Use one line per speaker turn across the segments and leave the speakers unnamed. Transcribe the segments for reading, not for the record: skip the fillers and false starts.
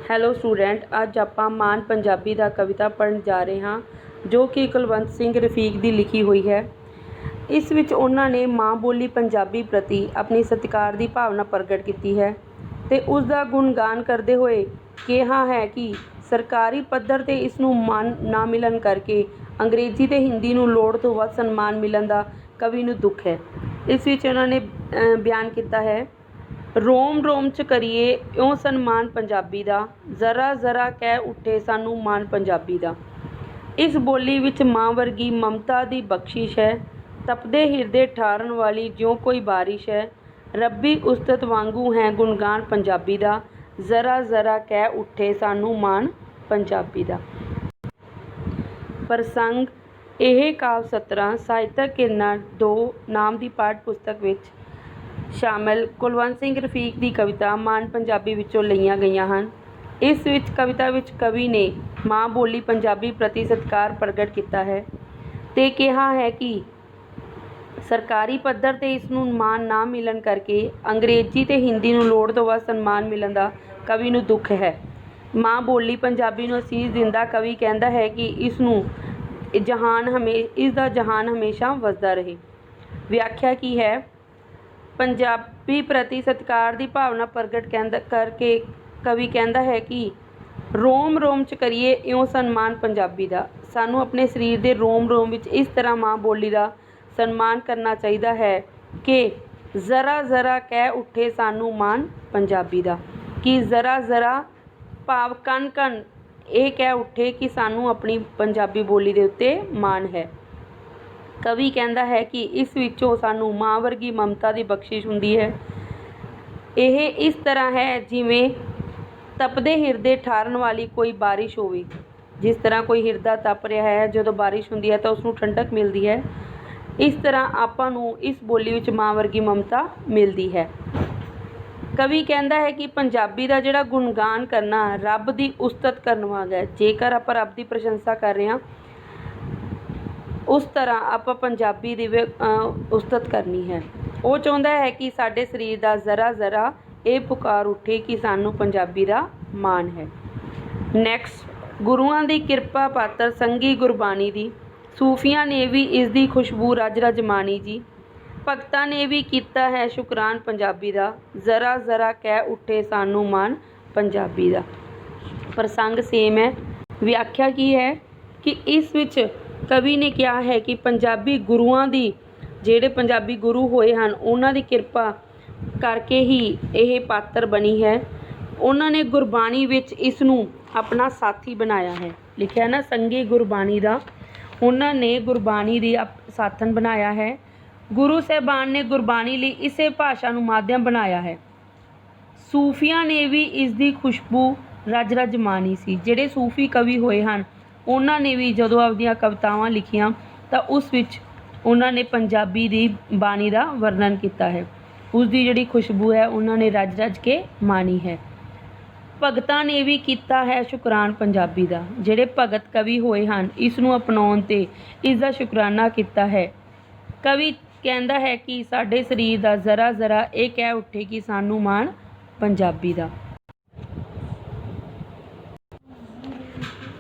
Hello student, ਅੱਜ ਆਪਾਂ ਮਾਨ ਪੰਜਾਬੀ ਦਾ ਕਵਿਤਾ ਪੜ੍ਹਨ ਜਾ ਰਹੇ ਹਾਂ ਜੋ ਕਿ ਕੁਲਵੰਤ ਸਿੰਘ ਰਫੀਕ ਦੀ ਲਿਖੀ ਹੋਈ ਹੈ। ਇਸ ਵਿੱਚ ਉਹਨਾਂ ਨੇ ਮਾਂ ਬੋਲੀ ਪੰਜਾਬੀ ਪ੍ਰਤੀ ਆਪਣੀ ਸਤਿਕਾਰ ਦੀ ਭਾਵਨਾ ਪ੍ਰਗਟ ਕੀਤੀ ਹੈ ਅਤੇ ਉਸ ਦਾ ਗੁਣਗਾਨ ਕਰਦੇ ਹੋਏ ਕਿਹਾ ਹੈ ਕਿ ਸਰਕਾਰੀ ਪੱਧਰ 'ਤੇ ਇਸ ਨੂੰ ਮਾਨ ਨਾ ਮਿਲਣ ਕਰਕੇ ਅੰਗਰੇਜ਼ੀ ਅਤੇ ਹਿੰਦੀ ਨੂੰ ਲੋੜ ਤੋਂ ਵੱਧ ਸਨਮਾਨ ਮਿਲਣ ਦਾ ਕਵੀ ਨੂੰ ਦੁੱਖ ਹੈ। ਇਸ ਵਿੱਚ ਉਹਨਾਂ ਨੇ ਬਿਆਨ ਕੀਤਾ ਹੈ, ਰੋਮ ਰੋਮ 'ਚ ਕਰੀਏ ਇਉਂ ਸਨਮਾਨ ਪੰਜਾਬੀ ਦਾ, ਜ਼ਰਾ ਜ਼ਰਾ ਕਹਿ ਉੱਠੇ ਸਾਨੂੰ ਮਾਣ ਪੰਜਾਬੀ ਦਾ। ਇਸ ਬੋਲੀ ਵਿੱਚ ਮਾਂ ਵਰਗੀ ਮਮਤਾ ਦੀ ਬਖਸ਼ਿਸ਼ ਹੈ, ਤਪਦੇ ਹਿਰਦੇ ਠਾਰਨ ਵਾਲੀ ਜਿਉਂ ਕੋਈ ਬਾਰਿਸ਼ ਹੈ। ਰੱਬੀ ਉਸਤਤ ਵਾਂਗੂ ਹੈ ਗੁਣਗਾਨ ਪੰਜਾਬੀ ਦਾ, ਜ਼ਰਾ ਜ਼ਰਾ ਕਹਿ ਉੱਠੇ ਸਾਨੂੰ ਮਾਣ ਪੰਜਾਬੀ ਦਾ। ਪ੍ਰਸੰਗ ਇਹ ਕਾਵਿ ਸਤਰਾਂ ਸਾਹਿਤਕ ਕਿਰਨਾਂ 2 ਨਾਮ ਦੀ ਪਾਠ ਪੁਸਤਕ ਵਿੱਚ ਸ਼ਾਮਿਲ ਕੁਲਵੰਤ ਸਿੰਘ ਰਫੀਕ ਦੀ ਕਵਿਤਾ ਮਾਨ ਪੰਜਾਬੀ ਵਿੱਚੋਂ ਲਈਆਂ ਗਈਆਂ ਹਨ। ਇਸ ਵਿੱਚ ਕਵਿਤਾ ਵਿੱਚ ਕਵੀ ਨੇ ਮਾਂ ਬੋਲੀ ਪੰਜਾਬੀ ਪ੍ਰਤੀ ਸਤਿਕਾਰ ਪ੍ਰਗਟ ਕੀਤਾ ਹੈ ਅਤੇ ਕਿਹਾ ਹੈ ਕਿ ਸਰਕਾਰੀ ਪੱਧਰ 'ਤੇ ਇਸ ਨੂੰ ਮਾਣ ਨਾ ਮਿਲਣ ਕਰਕੇ ਅੰਗਰੇਜ਼ੀ ਅਤੇ ਹਿੰਦੀ ਨੂੰ ਲੋੜ ਤੋਂ ਵੱਧ ਸਨਮਾਨ ਮਿਲਣ ਦਾ ਕਵੀ ਨੂੰ ਦੁੱਖ ਹੈ। ਮਾਂ ਬੋਲੀ ਪੰਜਾਬੀ ਨੂੰ ਅਸੀਸ ਦਿੰਦਾ ਕਵੀ ਕਹਿੰਦਾ ਹੈ ਕਿ ਇਸ ਦਾ ਜਹਾਨ ਹਮੇਸ਼ਾ ਵਸਦਾ ਰਹੇ। ਵਿਆਖਿਆ ਕੀ ਹੈ? ਪੰਜਾਬੀ ਪ੍ਰਤੀ ਸਤਿਕਾਰ ਦੀ ਭਾਵਨਾ ਪ੍ਰਗਟ ਕਰਕੇ ਕਵੀ ਕਹਿੰਦਾ ਹੈ ਕਿ ਰੋਮ ਰੋਮ 'ਚ ਕਰੀਏ ਇਉਂ ਸਨਮਾਨ ਪੰਜਾਬੀ ਦਾ। ਸਾਨੂੰ ਆਪਣੇ ਸਰੀਰ ਦੇ ਰੋਮ ਰੋਮ ਵਿੱਚ ਇਸ ਤਰ੍ਹਾਂ ਮਾਂ ਬੋਲੀ ਦਾ ਸਨਮਾਨ ਕਰਨਾ ਚਾਹੀਦਾ ਹੈ ਕਿ ਜ਼ਰਾ ਜ਼ਰਾ ਕਹਿ ਉੱਠੇ ਸਾਨੂੰ ਮਾਣ ਪੰਜਾਬੀ ਦਾ। ਕਿ ਜ਼ਰਾ ਜ਼ਰਾ ਭਾਵ ਕਣ ਕਣ ਇਹ ਕਹਿ ਉੱਠੇ ਕਿ ਸਾਨੂੰ ਆਪਣੀ ਪੰਜਾਬੀ ਬੋਲੀ ਦੇ ਉੱਤੇ ਮਾਣ ਹੈ। ਕਵੀ ਕਹਿੰਦਾ ਹੈ ਕਿ ਇਸ ਵਿੱਚੋਂ ਸਾਨੂੰ ਮਾਂ ਵਰਗੀ ਮਮਤਾ ਦੀ ਬਖਸ਼ਿਸ਼ ਹੁੰਦੀ ਹੈ। ਇਹ ਇਸ ਤਰ੍ਹਾਂ ਹੈ ਜਿਵੇਂ ਤਪਦੇ ਹਿਰਦੇ ਠਾਰਨ ਵਾਲੀ ਕੋਈ ਬਾਰਿਸ਼ ਹੋਵੇ। ਜਿਸ ਤਰ੍ਹਾਂ ਕੋਈ ਹਿਰਦਾ ਤਪ ਰਿਹਾ ਹੈ, ਜਦੋਂ ਬਾਰਿਸ਼ ਹੁੰਦੀ ਹੈ ਤਾਂ ਉਸਨੂੰ ਠੰਡਕ ਮਿਲਦੀ ਹੈ। ਇਸ ਤਰ੍ਹਾਂ ਆਪਾਂ ਨੂੰ ਇਸ ਬੋਲੀ ਵਿੱਚ ਮਾਂ ਵਰਗੀ ਮਮਤਾ ਮਿਲਦੀ ਹੈ। ਕਵੀ ਕਹਿੰਦਾ ਹੈ ਕਿ ਪੰਜਾਬੀ ਦਾ ਜਿਹੜਾ ਗੁਣਗਾਨ ਕਰਨਾ ਰੱਬ ਦੀ ਉਸਤਤ ਕਰਨ ਵਾਂਗ ਹੈ। ਜੇਕਰ ਆਪਾਂ ਰੱਬ ਦੀ ਪ੍ਰਸ਼ੰਸਾ ਕਰ ਰਹੇ ਹਾਂ ਉਸ ਤਰ੍ਹਾਂ ਆਪਾਂ ਪੰਜਾਬੀ ਦੀ ਉਸਤਤ ਕਰਨੀ ਹੈ। ਉਹ ਚਾਹੁੰਦਾ ਹੈ ਕਿ ਸਾਡੇ ਸਰੀਰ ਦਾ ਜ਼ਰਾ ਜ਼ਰਾ ਇਹ ਪੁਕਾਰ ਉੱਠੇ ਕਿ ਸਾਨੂੰ ਪੰਜਾਬੀ ਦਾ ਮਾਣ ਹੈ। ਨੈਕਸਟ, ਗੁਰੂਆਂ ਦੀ ਕਿਰਪਾ ਪਾਤਰ ਸੰਗੀ ਗੁਰਬਾਣੀ ਦੀ, ਸੂਫੀਆਂ ਨੇ ਵੀ ਇਸ ਦੀ ਖੁਸ਼ਬੂ ਰਜ ਰਜ ਮਾਣੀ ਜੀ। ਭਗਤਾਂ ਨੇ ਵੀ ਕੀਤਾ ਹੈ ਸ਼ੁਕਰਾਨ ਪੰਜਾਬੀ ਦਾ, ਜ਼ਰਾ ਜ਼ਰਾ ਕਹਿ ਉੱਠੇ ਸਾਨੂੰ ਮਾਣ ਪੰਜਾਬੀ ਦਾ। ਪ੍ਰਸੰਗ ਸੇਮ ਹੈ। ਵਿਆਖਿਆ ਕੀ ਹੈ ਕਿ ਇਸ ਵਿੱਚ ਕਵੀ ਨੇ ਕਿਹਾ ਹੈ ਕਿ ਪੰਜਾਬੀ ਗੁਰੂਆਂ ਦੀ, ਜਿਹੜੇ ਪੰਜਾਬੀ ਗੁਰੂ ਹੋਏ ਹਨ ਉਹਨਾਂ ਦੀ ਕਿਰਪਾ ਕਰਕੇ ਹੀ ਇਹ ਪਾਤਰ ਬਣੀ ਹੈ। ਉਹਨਾਂ ਨੇ ਗੁਰਬਾਣੀ ਵਿੱਚ ਇਸ ਨੂੰ ਆਪਣਾ ਸਾਥੀ ਬਣਾਇਆ ਹੈ। ਲਿਖਿਆ ਨਾ ਸੰਗੀ ਗੁਰਬਾਣੀ ਦਾ, ਉਹਨਾਂ ਨੇ ਗੁਰਬਾਣੀ ਦੀ ਸਾਥਣ ਬਣਾਇਆ ਹੈ। ਗੁਰੂ ਸਾਹਿਬਾਨ ਨੇ ਗੁਰਬਾਣੀ ਲਈ ਇਸੇ ਭਾਸ਼ਾ ਨੂੰ ਮਾਧਿਅਮ ਬਣਾਇਆ ਹੈ। ਸੂਫੀਆਂ ਨੇ ਵੀ ਇਸ ਦੀ ਖੁਸ਼ਬੂ ਰਜ ਰਜ ਮਾਣੀ ਸੀ। ਜਿਹੜੇ ਸੂਫੀ ਕਵੀ ਹੋਏ ਹਨ ਉਹਨਾਂ ਨੇ ਵੀ ਜਦੋਂ ਆਪਦੀਆਂ ਕਵਿਤਾਵਾਂ ਲਿਖੀਆਂ ਤਾਂ ਉਸ ਵਿੱਚ ਉਹਨਾਂ ਨੇ ਪੰਜਾਬੀ ਦੀ ਬਾਣੀ ਦਾ ਵਰਣਨ ਕੀਤਾ ਹੈ। ਉਸ ਦੀ ਜਿਹੜੀ ਖੁਸ਼ਬੂ ਹੈ ਉਹਨਾਂ ਨੇ ਰਜ ਰਜ ਕੇ ਮਾਣੀ ਹੈ। ਭਗਤਾਂ ਨੇ ਵੀ ਕੀਤਾ ਹੈ ਸ਼ੁਕਰਾਨ ਪੰਜਾਬੀ ਦਾ। ਜਿਹੜੇ ਭਗਤ ਕਵੀ ਹੋਏ ਹਨ ਇਸ ਨੂੰ ਅਪਣਾਉਣ 'ਤੇ ਇਸ ਦਾ ਸ਼ੁਕਰਾਨਾ ਕੀਤਾ ਹੈ। ਕਵੀ ਕਹਿੰਦਾ ਹੈ ਕਿ ਸਾਡੇ ਸਰੀਰ ਦਾ ਜ਼ਰਾ ਜ਼ਰਾ ਇਹ ਕਹਿ ਉੱਠੇ ਕਿ ਸਾਨੂੰ ਮਾਣ ਪੰਜਾਬੀ ਦਾ।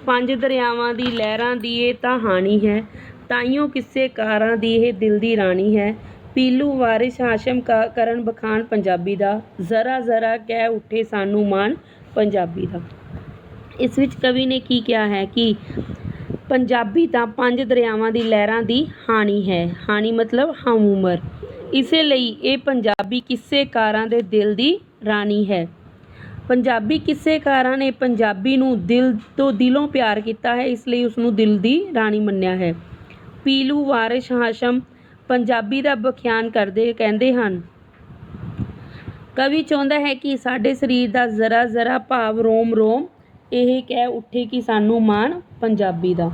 5 ਦਰਿਆਵਾਂ ਦੀ ਲਹਿਰਾਂ ਦੀ ਇਹ ਤਾਂ ਹਾਣੀ ਹੈ, ਤਾਈਓ ਕਿਸੇ ਕਾਰਾਂ ਦੀ ਇਹ ਦਿਲ ਦੀ ਰਾਣੀ ਹੈ। ਪੀਲੂ ਵਾਰਿਸ ਹਾਸ਼ਮ ਕਰਨ ਬਖਾਨ ਪੰਜਾਬੀ ਦਾ, ਜ਼ਰਾ ਜ਼ਰਾ ਕਹਿ ਉੱਠੇ ਸਾਨੂੰ ਮਾਣ ਪੰਜਾਬੀ ਦਾ। ਇਸ ਵਿੱਚ ਕਵੀ ਨੇ ਕੀ ਕਿਹਾ ਹੈ ਕਿ ਪੰਜਾਬੀ ਤਾਂ 5 ਦਰਿਆਵਾਂ ਦੀ ਲਹਿਰਾਂ ਦੀ ਹਾਣੀ ਹੈ। ਹਾਣੀ ਮਤਲਬ ਹਮ ਉਮਰ। ਇਸੇ ਲਈ ਇਹ ਪੰਜਾਬੀ ਕਿੱਸੇਕਾਰਾਂ ਦੇ ਦਿਲ ਦੀ ਰਾਣੀ ਹੈ। ਪੰਜਾਬੀ ਕਿੱਸੇਕਾਰਾਂ ਨੇ ਪੰਜਾਬੀ ਨੂੰ ਦਿਲੋਂ ਪਿਆਰ ਕੀਤਾ ਹੈ, ਇਸ ਲਈ ਉਸਨੂੰ ਦਿਲ ਦੀ ਰਾਣੀ ਮੰਨਿਆ ਹੈ। ਪੀਲੂ ਵਾਰਿਸ ਹਾਸ਼ਮ ਪੰਜਾਬੀ ਦਾ ਵਿਖਿਆਨ ਕਹਿੰਦੇ ਹਨ, ਕਵੀ ਚਾਹੁੰਦਾ ਹੈ ਕਿ ਸਾਡੇ ਸਰੀਰ ਦਾ ਜ਼ਰਾ ਜ਼ਰਾ ਭਾਵ ਰੋਮ ਰੋਮ ਇਹ ਕਹਿ ਉੱਠੇ ਕਿ ਸਾਨੂੰ ਮਾਣ ਪੰਜਾਬੀ ਦਾ।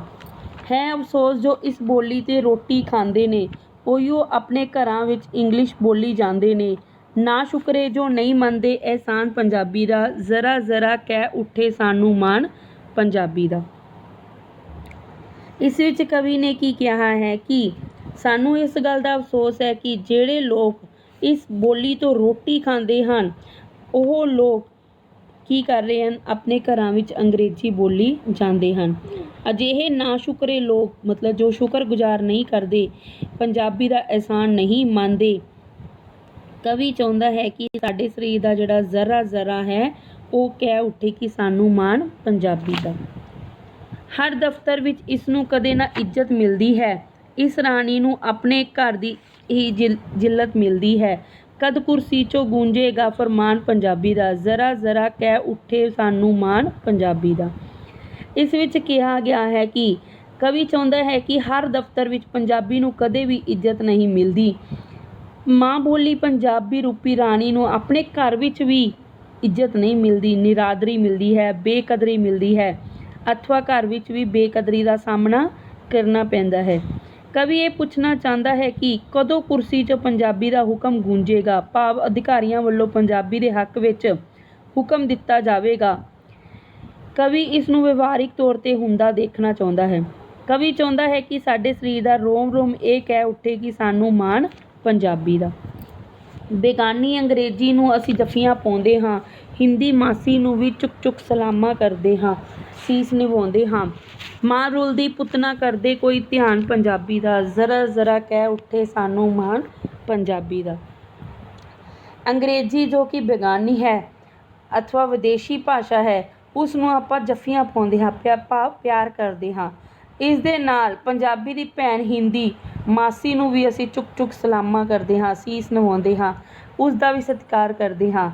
ਹੈ ਅਫਸੋਸ ਜੋ ਇਸ ਬੋਲੀ 'ਤੇ ਰੋਟੀ ਖਾਂਦੇ ਨੇ, ਉਹੀਓ ਆਪਣੇ ਘਰਾਂ ਵਿੱਚ ਇੰਗਲਿਸ਼ ਬੋਲੀ ਜਾਂਦੇ ਨੇ। ਨਾ ਸ਼ੁਕਰੇ ਜੋ ਨਹੀਂ ਮੰਨਦੇ ਅਹਿਸਾਨ ਪੰਜਾਬੀ ਦਾ, ਜ਼ਰਾ ਜ਼ਰਾ ਕਹਿ ਉੱਠੇ ਸਾਨੂੰ ਮਾਣ ਪੰਜਾਬੀ ਦਾ। ਇਸ ਵਿੱਚ ਕਵੀ ਨੇ ਕੀ ਕਿਹਾ ਹੈ ਕਿ ਸਾਨੂੰ ਇਸ ਗੱਲ ਦਾ ਅਫਸੋਸ ਹੈ ਕਿ ਜਿਹੜੇ ਲੋਕ ਇਸ ਬੋਲੀ ਤੋਂ ਰੋਟੀ ਖਾਂਦੇ ਹਨ ਉਹ ਲੋਕ ਕੀ ਕਰ ਰਹੇ ਹਨ, ਆਪਣੇ ਘਰਾਂ ਵਿੱਚ ਅੰਗਰੇਜ਼ੀ ਬੋਲੀ ਜਾਂਦੇ ਹਨ। ਅਜਿਹੇ ਨਾਸ਼ੁਕਰੇ ਲੋਕ ਮਤਲਬ ਜੋ ਸ਼ੁਕਰਗੁਜ਼ਾਰ ਨਹੀਂ ਕਰਦੇ, ਪੰਜਾਬੀ ਦਾ ਅਹਿਸਾਨ ਨਹੀਂ ਮੰਨਦੇ। ਕਵੀ ਚਾਹੁੰਦਾ ਹੈ ਕਿ ਸਾਡੇ ਸਰੀਰ ਦਾ ਜਿਹੜਾ ਜ਼ਰਾ ਜ਼ਰਾ ਹੈ ਉਹ ਕਹਿ ਉੱਠੇ ਕਿ ਸਾਨੂੰ ਮਾਣ ਪੰਜਾਬੀ ਦਾ। ਹਰ ਦਫ਼ਤਰ ਵਿੱਚ ਇਸ ਨੂੰ ਕਦੇ ਨਾ ਇੱਜ਼ਤ ਮਿਲਦੀ ਹੈ, ਇਸ ਰਾਣੀ ਨੂੰ ਆਪਣੇ ਘਰ ਦੀ ਹੀ ਜਿੱਲਤ ਮਿਲਦੀ ਹੈ। ਕਦ ਕੁਰਸੀ 'ਚੋਂ ਗੂੰਜੇਗਾ ਫਰਮਾਨ ਪੰਜਾਬੀ ਦਾ, ਜ਼ਰਾ ਜ਼ਰਾ ਕਹਿ ਉੱਠੇ ਸਾਨੂੰ ਮਾਣ ਪੰਜਾਬੀ ਦਾ। ਇਸ ਵਿੱਚ ਕਿਹਾ ਗਿਆ ਹੈ ਕਿ ਕਵੀ ਚਾਹੁੰਦਾ ਹੈ ਕਿ ਹਰ ਦਫ਼ਤਰ ਵਿੱਚ ਪੰਜਾਬੀ ਨੂੰ ਕਦੇ ਵੀ ਇੱਜ਼ਤ ਨਹੀਂ ਮਿਲਦੀ। ਮਾਂ ਬੋਲੀ ਪੰਜਾਬੀ ਰੂਪੀ ਰਾਣੀ ਨੂੰ ਆਪਣੇ ਘਰ ਵਿੱਚ ਵੀ ਇੱਜ਼ਤ ਨਹੀਂ ਮਿਲਦੀ, ਨਿਰਾਦਰੀ ਮਿਲਦੀ ਹੈ, ਬੇਕਦਰੀ ਮਿਲਦੀ ਹੈ, ਅਥਵਾ ਘਰ ਵਿੱਚ ਵੀ ਬੇਕਦਰੀ ਦਾ ਸਾਹਮਣਾ ਕਰਨਾ ਪੈਂਦਾ ਹੈ। ਕਵੀ ਇਹ ਪੁੱਛਣਾ ਚਾਹੁੰਦਾ ਹੈ ਕਿ ਕਦੋਂ ਕੁਰਸੀ 'ਚ ਪੰਜਾਬੀ ਦਾ ਹੁਕਮ ਗੂੰਜੇਗਾ, ਭਾਵ ਅਧਿਕਾਰੀਆਂ ਵੱਲੋਂ ਪੰਜਾਬੀ ਦੇ ਹੱਕ ਵਿੱਚ ਹੁਕਮ ਦਿੱਤਾ ਜਾਵੇਗਾ। ਕਵੀ ਇਸ ਨੂੰ ਵਿਵਹਾਰਿਕ ਤੌਰ 'ਤੇ ਹੁੰਦਾ ਦੇਖਣਾ ਚਾਹੁੰਦਾ ਹੈ। ਕਵੀ ਚਾਹੁੰਦਾ ਹੈ ਕਿ ਸਾਡੇ ਸਰੀਰ ਦਾ ਰੋਮ ਰੋਮ ਇਹ ਕਹਿ ਉੱਠੇ ਕਿ ਸਾਨੂੰ ਮਾਣ ਪੰਜਾਬੀ ਦਾ। ਬੇਗਾਨੀ ਅੰਗਰੇਜ਼ੀ ਨੂੰ ਅਸੀਂ ਜੱਫੀਆਂ ਪਾਉਂਦੇ ਹਾਂ, ਹਿੰਦੀ ਮਾਸੀ ਨੂੰ ਵੀ ਚੁੱਕ ਚੁੱਕ ਸਲਾਮਾਂ ਕਰਦੇ ਹਾਂ, ਸੀਸ ਨਿਵਾਉਂਦੇ ਹਾਂ। ਮਾਂ ਰੁਲਦੀ ਪੁੱਤ ਨਾ ਕਰਦੇ ਕੋਈ ਧਿਆਨ ਪੰਜਾਬੀ ਦਾ, ਜ਼ਰਾ ਜ਼ਰਾ ਕਹਿ ਉੱਠੇ ਸਾਨੂੰ ਮਾਣ ਪੰਜਾਬੀ ਦਾ। ਅੰਗਰੇਜ਼ੀ ਜੋ ਕਿ ਬੇਗਾਨੀ ਹੈ ਅਥਵਾ ਵਿਦੇਸ਼ੀ ਭਾਸ਼ਾ ਹੈ, ਉਸ ਨੂੰ ਆਪਾਂ ਜੱਫੀਆਂ ਪਾਉਂਦੇ ਹਾਂ, ਪਿਆਰ ਕਰਦੇ ਹਾਂ। ਇਸ ਦੇ ਨਾਲ ਪੰਜਾਬੀ ਦੀ ਭੈਣ ਹਿੰਦੀ ਮਾਸੀ ਨੂੰ ਵੀ ਅਸੀਂ ਚੁੱਕ ਚੁੱਕ ਸਲਾਮਾਂ ਕਰਦੇ ਹਾਂ, ਸੀਸ ਨਿਵਾਉਂਦੇ ਹਾਂ, ਉਸ ਦਾ ਵੀ ਸਤਿਕਾਰ ਕਰਦੇ ਹਾਂ।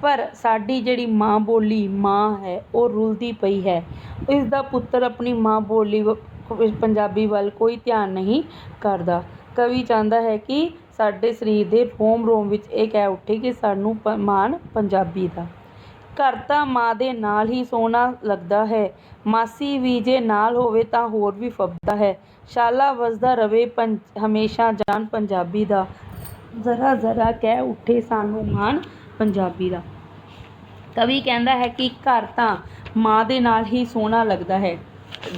ਪਰ ਸਾਡੀ ਜਿਹੜੀ ਮਾਂ ਬੋਲੀ ਮਾਂ ਹੈ ਉਹ ਰੁਲਦੀ ਪਈ ਹੈ। ਇਸ ਦਾ ਪੁੱਤਰ ਆਪਣੀ ਮਾਂ ਬੋਲੀ ਪੰਜਾਬੀ ਵੱਲ ਕੋਈ ਧਿਆਨ ਨਹੀਂ ਕਰਦਾ। ਕਵੀ ਚਾਹੁੰਦਾ ਹੈ ਕਿ ਸਾਡੇ ਸਰੀਰ ਦੇ ਰੋਮ ਰੋਮ ਵਿੱਚ ਇਹ ਕਹਿ ਉੱਠੇ ਕਿ ਸਾਨੂੰ ਮਾਣ ਪੰਜਾਬੀ ਦਾ। ਘਰ ਤਾਂ ਮਾਂ ਦੇ ਨਾਲ ਹੀ ਸੋਹਣਾ ਲੱਗਦਾ ਹੈ, ਮਾਸੀ ਵੀ ਜੇ ਨਾਲ ਹੋਵੇ ਤਾਂ ਹੋਰ ਵੀ ਫੱਬਦਾ ਹੈ। ਛਾਲਾ ਵੱਜਦਾ ਰਵੇ ਹਮੇਸ਼ਾ ਜਾਨ ਪੰਜਾਬੀ ਦਾ, ਜ਼ਰਾ ਜ਼ਰਾ ਕਹਿ ਉੱਠੇ ਸਾਨੂੰ ਮਾਣ ਪੰਜਾਬੀ ਦਾ। ਕਵੀ ਕਹਿੰਦਾ ਹੈ ਕਿ ਘਰ ਤਾਂ ਮਾਂ ਦੇ ਨਾਲ ਹੀ ਸੋਹਣਾ ਲੱਗਦਾ ਹੈ,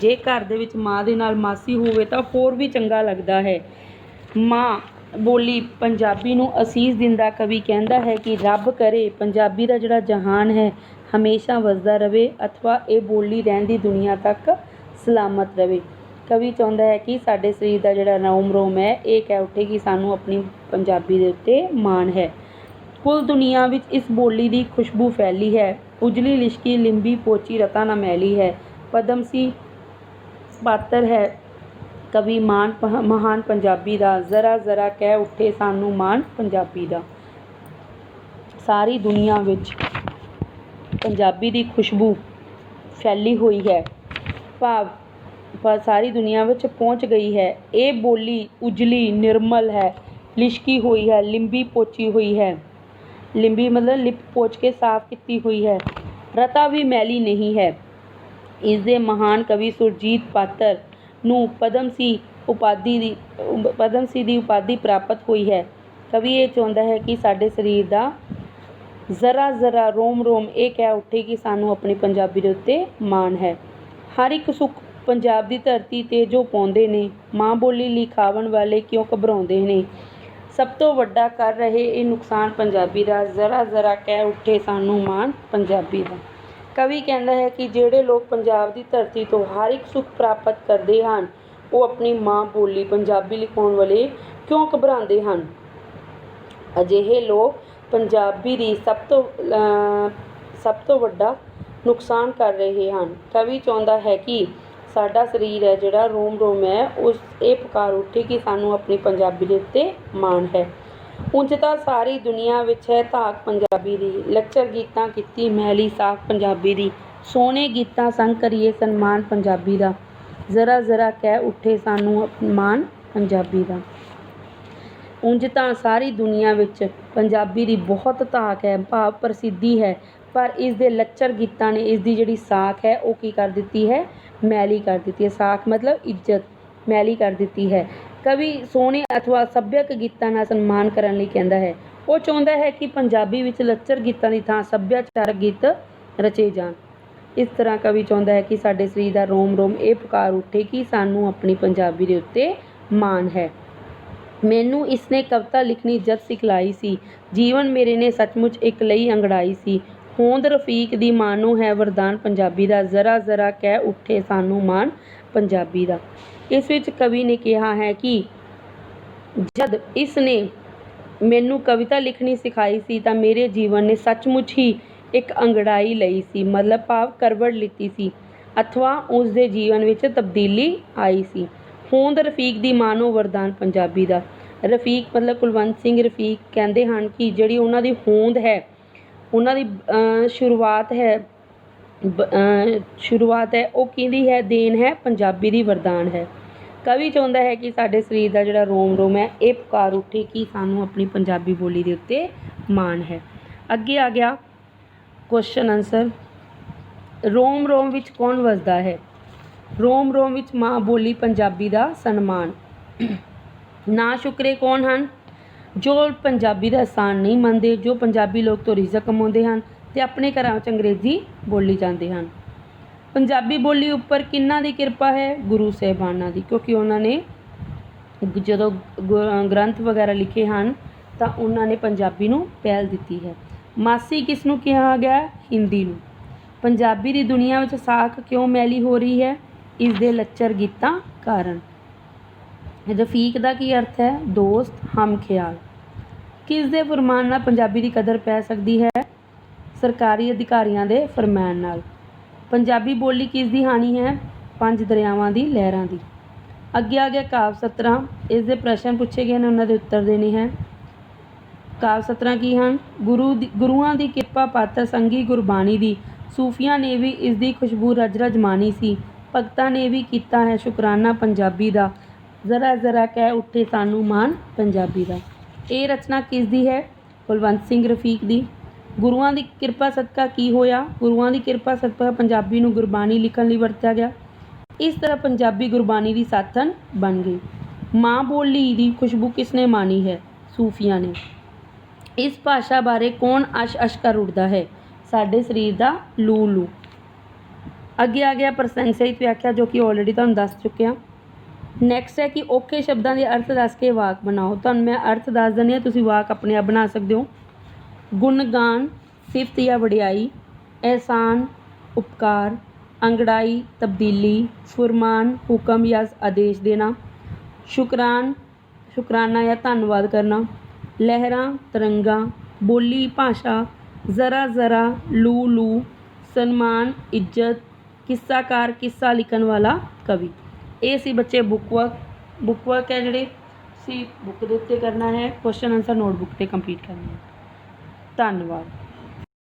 ਜੇ ਘਰ ਦੇ ਵਿੱਚ ਮਾਂ ਦੇ ਨਾਲ ਮਾਸੀ ਹੋਵੇ ਤਾਂ ਹੋਰ ਵੀ ਚੰਗਾ ਲੱਗਦਾ ਹੈ। ਮਾਂ ਬੋਲੀ ਪੰਜਾਬੀ ਨੂੰ ਅਸੀਸ ਦਿੰਦਾ ਕਵੀ ਕਹਿੰਦਾ ਹੈ ਕਿ ਰੱਬ ਕਰੇ ਪੰਜਾਬੀ ਦਾ ਜਿਹੜਾ ਜਹਾਨ ਹੈ ਹਮੇਸ਼ਾ ਵੱਸਦਾ ਰਵੇ, ਅਥਵਾ ਇਹ ਬੋਲੀ ਰਹਿੰਦੀ ਦੁਨੀਆ ਤੱਕ ਸਲਾਮਤ ਰਵੇ। ਕਵੀ ਚਾਹੁੰਦਾ ਹੈ ਕਿ ਸਾਡੇ ਸਰੀਰ ਦਾ ਜਿਹੜਾ ਰੋਮ ਰੋਮ ਹੈ ਇਹ ਕਹਿ ਉੱਠੇ ਕਿ ਸਾਨੂੰ ਆਪਣੀ ਪੰਜਾਬੀ ਦੇ ਉੱਤੇ ਮਾਣ ਹੈ। ਕੁੱਲ ਦੁਨੀਆ ਵਿੱਚ ਇਸ ਬੋਲੀ ਦੀ ਖੁਸ਼ਬੂ ਫੈਲੀ ਹੈ, ਉਜਲੀ ਲਿਸ਼ਕੀ ਲਿੰਬੀ ਪੋਚੀ ਰਤਾ ਨਾ ਮੈਲੀ ਹੈ। ਪਦਮਸੀ ਪਾਤਰ ਹੈ ਕਵੀ ਮਹਾਨ ਪੰਜਾਬੀ ਦਾ, ਜ਼ਰਾ ਜ਼ਰਾ ਕਹਿ ਉੱਠੇ ਸਾਨੂੰ ਮਾਣ ਪੰਜਾਬੀ ਦਾ। ਸਾਰੀ ਦੁਨੀਆ ਵਿੱਚ ਪੰਜਾਬੀ ਦੀ ਖੁਸ਼ਬੂ ਫੈਲੀ ਹੋਈ ਹੈ, ਭਾਵ ਸਾਰੀ ਦੁਨੀਆ ਵਿੱਚ ਪਹੁੰਚ ਗਈ ਹੈ। ਇਹ ਬੋਲੀ ਉਜਲੀ ਨਿਰਮਲ ਹੈ, ਲਿਸ਼ਕੀ ਹੋਈ ਹੈ, ਲਿੰਬੀ ਪੋਚੀ ਹੋਈ ਹੈ, ਲਿੰਬੀ ਮਤਲਬ ਲਿਪ ਪੋਚ ਕੇ ਸਾਫ਼ ਕੀਤੀ ਹੋਈ ਹੈ, ਰਤਾ ਵੀ ਮੈਲੀ ਨਹੀਂ ਹੈ। ਇਸ ਦੇ ਮਹਾਨ ਕਵੀ ਸੁਰਜੀਤ ਪਾਤਰ ਨੂੰ ਪਦਮਸੀ ਦੀ ਉਪਾਧੀ ਪ੍ਰਾਪਤ ਹੋਈ ਹੈ। ਕਵੀ ਇਹ ਚਾਹੁੰਦਾ ਹੈ ਕਿ ਸਾਡੇ ਸਰੀਰ ਦਾ ਜ਼ਰਾ ਜ਼ਰਾ ਰੋਮ ਰੋਮ ਇਹ ਕਹਿ ਉੱਠੇ ਕਿ ਸਾਨੂੰ ਆਪਣੀ ਪੰਜਾਬੀ ਦੇ ਉੱਤੇ ਮਾਣ ਹੈ। ਹਰ ਇੱਕ ਸੁੱਖ ਪੰਜਾਬ ਦੀ ਧਰਤੀ 'ਤੇ ਜੋ ਪਾਉਂਦੇ ਨੇ, ਮਾਂ ਬੋਲੀ ਲਿਖਾਵਣ ਵਾਲੇ ਕਿਉਂ ਘਬਰਾਉਂਦੇ ਨੇ। ਸਭ ਤੋਂ ਵੱਡਾ ਕਰ ਰਹੇ ਇਹ ਨੁਕਸਾਨ ਪੰਜਾਬੀ ਦਾ, ਜ਼ਰਾ ਜ਼ਰਾ ਕਹਿ ਉੱਠੇ ਸਾਨੂੰ ਮਾਣ ਪੰਜਾਬੀ ਦਾ। ਕਵੀ ਕਹਿੰਦਾ ਹੈ ਕਿ ਜਿਹੜੇ ਲੋਕ ਪੰਜਾਬ ਦੀ ਧਰਤੀ ਤੋਂ ਹਰ ਇੱਕ ਸੁੱਖ ਪ੍ਰਾਪਤ ਕਰਦੇ ਹਨ, ਉਹ ਆਪਣੀ ਮਾਂ ਬੋਲੀ ਪੰਜਾਬੀ ਲਿਖਾਉਣ ਵਾਲੇ ਕਿਉਂ ਘਬਰਾਉਂਦੇ ਹਨ। ਅਜਿਹੇ ਲੋਕ ਪੰਜਾਬੀ ਦੀ ਸਭ ਤੋਂ ਵੱਡਾ ਨੁਕਸਾਨ ਕਰ ਰਹੇ ਹਨ। ਕਵੀ ਚਾਹੁੰਦਾ ਹੈ ਕਿ ਸਾਡਾ ਸਰੀਰ ਹੈ ਜਿਹੜਾ ਰੋਮ ਰੋਮ ਹੈ ਉਸ ਇਹ ਪੁਕਾਰ ਉੱਠੇ ਕਿ ਸਾਨੂੰ ਆਪਣੀ ਪੰਜਾਬੀ ਦੇ ਉੱਤੇ ਮਾਣ ਹੈ। ਉਂਝ ਤਾਂ ਸਾਰੀ ਦੁਨੀਆ ਵਿੱਚ ਹੈ ਧਾਕ ਪੰਜਾਬੀ ਦੀ, ਲੱਚਰ ਗੀਤਾਂ ਕੀਤੀ ਮੈਲੀ ਸਾਖ ਪੰਜਾਬੀ ਦੀ, ਸੋਹਣੇ ਗੀਤਾਂ ਸੰਗ ਕਰੀਏ ਸਨਮਾਨ ਪੰਜਾਬੀ ਦਾ, ਜ਼ਰਾ ਜ਼ਰਾ ਕਹਿ ਉੱਠੇ ਸਾਨੂੰ ਮਾਣ ਪੰਜਾਬੀ ਦਾ। ਉਂਝ ਤਾਂ ਸਾਰੀ ਦੁਨੀਆ ਵਿੱਚ ਪੰਜਾਬੀ ਦੀ ਬਹੁਤ ਧਾਕ ਹੈ, ਭਾਵ ਪ੍ਰਸਿੱਧੀ ਹੈ, ਪਰ ਇਸ ਦੇ ਲੱਚਰ ਗੀਤਾਂ ਨੇ ਇਸ ਦੀ ਜਿਹੜੀ ਸਾਖ ਹੈ ਉਹ ਕੀ ਕਰ ਦਿੱਤੀ ਹੈ, ਮੈਲੀ ਕਰ ਦਿੱਤੀ ਹੈ। ਸਾਖ ਮਤਲਬ ਇੱਜ਼ਤ, ਮੈਲੀ ਕਰ ਦਿੱਤੀ ਹੈ। ਕਵੀ ਸੋਹਣੇ ਅਥਵਾ ਸੱਭਿਅਕ ਗੀਤਾਂ ਨਾਲ ਸਨਮਾਨ ਕਰਨ ਲਈ ਕਹਿੰਦਾ ਹੈ। ਉਹ ਚਾਹੁੰਦਾ ਹੈ ਕਿ ਪੰਜਾਬੀ ਵਿੱਚ ਲੱਚਰ ਗੀਤਾਂ ਦੀ ਥਾਂ ਸੱਭਿਆਚਾਰਕ ਗੀਤ ਰਚੇ ਜਾਣ। ਇਸ ਤਰ੍ਹਾਂ ਕਵੀ ਚਾਹੁੰਦਾ ਹੈ ਕਿ ਸਾਡੇ ਸਰੀਰ ਦਾ ਰੋਮ ਰੋਮ ਇਹ ਪੁਕਾਰ ਉੱਠੇ ਕਿ ਸਾਨੂੰ ਆਪਣੀ ਪੰਜਾਬੀ ਦੇ ਉੱਤੇ ਮਾਣ ਹੈ। ਮੈਨੂੰ ਇਸਨੇ ਕਵਿਤਾ ਲਿਖਣੀ ਜਦ ਸਿਖਲਾਈ ਸੀ, ਜੀਵਨ ਮੇਰੇ ਨੇ ਸੱਚਮੁੱਚ ਇੱਕ ਲਈ ਅੰਗੜਾਈ ਸੀ। ਹੋਂਦ ਰਫੀਕ ਦੀ ਮਾਨੋ ਹੈ ਵਰਦਾਨ ਪੰਜਾਬੀ ਦਾ, ਜ਼ਰਾ ਜ਼ਰਾ ਕਹਿ ਉੱਠੇ ਸਾਨੂੰ ਮਾਣ ਪੰਜਾਬੀ ਦਾ। ਇਸ ਵਿੱਚ ਕਵੀ ਨੇ ਕਿਹਾ ਹੈ ਕਿ ਜਦ ਇਸ ਨੇ ਮੈਨੂੰ ਕਵਿਤਾ ਲਿਖਣੀ ਸਿਖਾਈ ਸੀ ਤਾਂ ਮੇਰੇ ਜੀਵਨ ਨੇ ਸੱਚਮੁੱਚ ਹੀ ਇੱਕ ਅੰਗੜਾਈ ਲਈ ਸੀ, ਮਤਲਬ ਭਾਵ ਕਰਵਟ ਲਿੱਤੀ ਸੀ, ਅਥਵਾ ਉਸ ਦੇ ਜੀਵਨ ਵਿੱਚ ਤਬਦੀਲੀ ਆਈ ਸੀ। ਹੋਂਦ ਰਫੀਕ ਦੀ ਮਾਨੋ ਵਰਦਾਨ ਪੰਜਾਬੀ ਦਾ। ਰਫੀਕ ਮਤਲਬ ਕੁਲਵੰਤ ਸਿੰਘ ਰਫੀਕ ਕਹਿੰਦੇ ਹਨ ਕਿ ਜਿਹੜੀ ਉਹਨਾਂ ਦੀ ਹੋਂਦ ਹੈ, ਉਹਨਾਂ ਦੀ ਸ਼ੁਰੂਆਤ ਹੈ ਉਹ ਕਿਹਦੀ ਹੈ? ਦੇਣ ਹੈ ਪੰਜਾਬੀ ਦੀ, ਵਰਦਾਨ ਹੈ। ਕਵੀ ਚਾਹੁੰਦਾ ਹੈ ਕਿ ਸਾਡੇ ਸਰੀਰ ਦਾ ਜਿਹੜਾ ਰੋਮ ਰੋਮ ਹੈ ਇਹ ਪੁਕਾਰ ਉੱਠੇ ਕਿ ਸਾਨੂੰ ਆਪਣੀ ਪੰਜਾਬੀ ਬੋਲੀ ਦੇ ਉੱਤੇ ਮਾਣ ਹੈ। ਅੱਗੇ ਆ ਗਿਆ ਕੁਐਸਚਨ ਆਨਸਰ। ਰੋਮ ਰੋਮ ਵਿੱਚ ਕੌਣ ਵਸਦਾ ਹੈ? ਰੋਮ ਰੋਮ ਵਿੱਚ ਮਾਂ ਬੋਲੀ ਪੰਜਾਬੀ ਦਾ ਸਨਮਾਨ। ਨਾ ਸ਼ੁਕਰੇ ਕੌਣ ਹਨ? ਜੋ ਪੰਜਾਬੀ ਦਾ ਅਹਿਸਾਨ ਨਹੀਂ ਮੰਨਦੇ, ਜੋ ਪੰਜਾਬੀ ਲੋਕ ਤੋਂ ਰਿਜ਼ਕ ਕਮਾਉਂਦੇ ਹਨ ਅਤੇ ਆਪਣੇ ਘਰਾਂ ਵਿੱਚ ਅੰਗਰੇਜ਼ੀ ਬੋਲੀ ਜਾਂਦੇ ਹਨ। ਪੰਜਾਬੀ ਬੋਲੀ ਉੱਪਰ ਕਿਹਨਾਂ ਦੀ ਕਿਰਪਾ ਹੈ? ਗੁਰੂ ਸਾਹਿਬਾਨਾਂ ਦੀ, ਕਿਉਂਕਿ ਉਹਨਾਂ ਨੇ ਜਦੋਂ ਗ੍ਰੰਥ ਵਗੈਰਾ ਲਿਖੇ ਹਨ ਤਾਂ ਉਹਨਾਂ ਨੇ ਪੰਜਾਬੀ ਨੂੰ ਪਹਿਲ ਦਿੱਤੀ ਹੈ। ਮਾਸੀ ਕਿਸ ਨੂੰ ਕਿਹਾ ਗਿਆ? ਹਿੰਦੀ ਨੂੰ। ਪੰਜਾਬੀ ਦੀ ਦੁਨੀਆ ਵਿੱਚ ਸਾਖ ਕਿਉਂ ਮੈਲੀ ਹੋ ਰਹੀ ਹੈ? ਇਸ ਦੇ ਲੱਚਰ ਗੀਤਾਂ ਕਾਰਨ। ਰਫੀਕ ਦਾ ਕੀ ਅਰਥ ਹੈ? ਦੋਸਤ, ਹਮ ਖਿਆਲ। ਕਿਸ ਦੇ ਫਰਮਾਨ ਨਾਲ ਪੰਜਾਬੀ ਦੀ ਕਦਰ ਪੈ ਸਕਦੀ ਹੈ? ਸਰਕਾਰੀ ਅਧਿਕਾਰੀਆਂ ਦੇ ਫਰਮਾਨ ਨਾਲ। ਪੰਜਾਬੀ ਬੋਲੀ ਕਿਸ ਦੀ ਹਾਣੀ ਹੈ? ਪੰਜ ਦਰਿਆਵਾਂ ਦੀ ਲਹਿਰਾਂ ਦੀ। ਅੱਗੇ ਆ ਗਿਆ ਕਾਵਿ ਸਤਰਾਂ। ਇਸ ਦੇ ਪ੍ਰਸ਼ਨ ਪੁੱਛੇ ਗਏ ਨੇ, ਉਹਨਾਂ ਦੇ ਉੱਤਰ ਦੇਣੇ ਹੈ। ਕਾਵਿ ਸਤਰਾਂ ਕੀ ਹਨ? ਗੁਰੂਆਂ ਦੀ ਕਿਰਪਾ ਪਾਤਰ ਸੰਗੀ ਗੁਰਬਾਣੀ ਦੀ, ਸੂਫੀਆਂ ਨੇ ਵੀ ਇਸ ਦੀ ਖੁਸ਼ਬੂ ਰਜ ਰਜ ਮਾਣੀ ਸੀ, ਭਗਤਾਂ ਨੇ ਵੀ ਕੀਤਾ ਹੈ ਸ਼ੁਕਰਾਨਾ ਪੰਜਾਬੀ ਦਾ, ਜ਼ਰਾ ਜ਼ਰਾ ਕਹਿ ਉੱਠੇ ਸਾਨੂੰ ਮਾਣ ਪੰਜਾਬੀ ਦਾ। ਇਹ ਰਚਨਾ ਕਿਸ ਦੀ ਹੈ? ਕੁਲਵੰਤ ਸਿੰਘ ਰਫੀਕ ਦੀ। ਗੁਰੂਆਂ ਦੀ ਕਿਰਪਾ ਸਦਕਾ ਕੀ ਹੋਇਆ? ਗੁਰੂਆਂ ਦੀ ਕਿਰਪਾ ਸਦਕਾ ਪੰਜਾਬੀ ਨੂੰ ਗੁਰਬਾਣੀ ਲਿਖਣ ਲਈ ਵਰਤਿਆ ਗਿਆ। ਇਸ ਤਰ੍ਹਾਂ ਪੰਜਾਬੀ ਗੁਰਬਾਣੀ ਦੀ ਸਾਥਣ ਬਣ ਗਈ। ਮਾਂ ਬੋਲੀ ਦੀ ਖੁਸ਼ਬੂ ਕਿਸ ਨੇ ਮਾਣੀ ਹੈ? ਸੂਫੀਆਂ ਨੇ। ਇਸ ਭਾਸ਼ਾ ਬਾਰੇ ਕੌਣ ਅਸ਼ ਅਸ਼ ਕਰ ਉੱਠਦਾ ਹੈ? ਸਾਡੇ ਸਰੀਰ ਦਾ ਲੂ ਲੂ। ਅੱਗੇ ਆ ਗਿਆ ਪ੍ਰਸੰਗ ਸਹਿਤ ਵਿਆਖਿਆ, ਜੋ ਕਿ ਆਲਰੇਡੀ ਤੁਹਾਨੂੰ ਦੱਸ ਚੁੱਕਿਆ। ਨੈਕਸਟ ਹੈ ਕਿ ਔਖੇ ਸ਼ਬਦਾਂ ਦੇ ਅਰਥ ਦੱਸ ਕੇ ਵਾਕ ਬਣਾਓ। ਤੁਹਾਨੂੰ ਮੈਂ ਅਰਥ ਦੱਸ ਦਿੰਦੀ ਹਾਂ, ਤੁਸੀਂ ਵਾਕ ਆਪਣੇ ਆਪ ਬਣਾ ਸਕਦੇ ਹੋ। ਗੁਣਗਾਨ, ਸਿਫਤ ਜਾਂ ਵਡਿਆਈ। ਅਹਿਸਾਨ, ਉਪਕਾਰ। ਅੰਗੜਾਈ, ਤਬਦੀਲੀ। ਫੁਰਮਾਨ, ਹੁਕਮ ਜਾਂ ਆਦੇਸ਼ ਦੇਣਾ। ਸ਼ੁਕਰਾਨਾ ਜਾਂ ਧੰਨਵਾਦ ਕਰਨਾ। ਲਹਿਰਾਂ, ਤਰੰਗਾਂ। ਬੋਲੀ, ਭਾਸ਼ਾ। ਜ਼ਰਾ ਜ਼ਰਾ, ਲੂ ਲੂ। ਸਨਮਾਨ, ਇੱਜ਼ਤ। ਕਿੱਸਾਕਾਰ, ਕਿੱਸਾ ਲਿਖਣ ਵਾਲਾ ਕਵੀ। ਇਹ ਸੀ ਬੱਚੇ ਬੁੱਕ ਵਰਕ ਹੈ ਜਿਹੜੇ ਤੁਸੀਂ ਬੁੱਕ ਦੇ ਉੱਤੇ ਕਰਨਾ ਹੈ। ਕੁਐਸਚਨ ਆਨਸਰ ਨੋਟਬੁੱਕ 'ਤੇ ਕੰਪਲੀਟ ਕਰਨਾ ਹੈ। ਧੰਨਵਾਦ।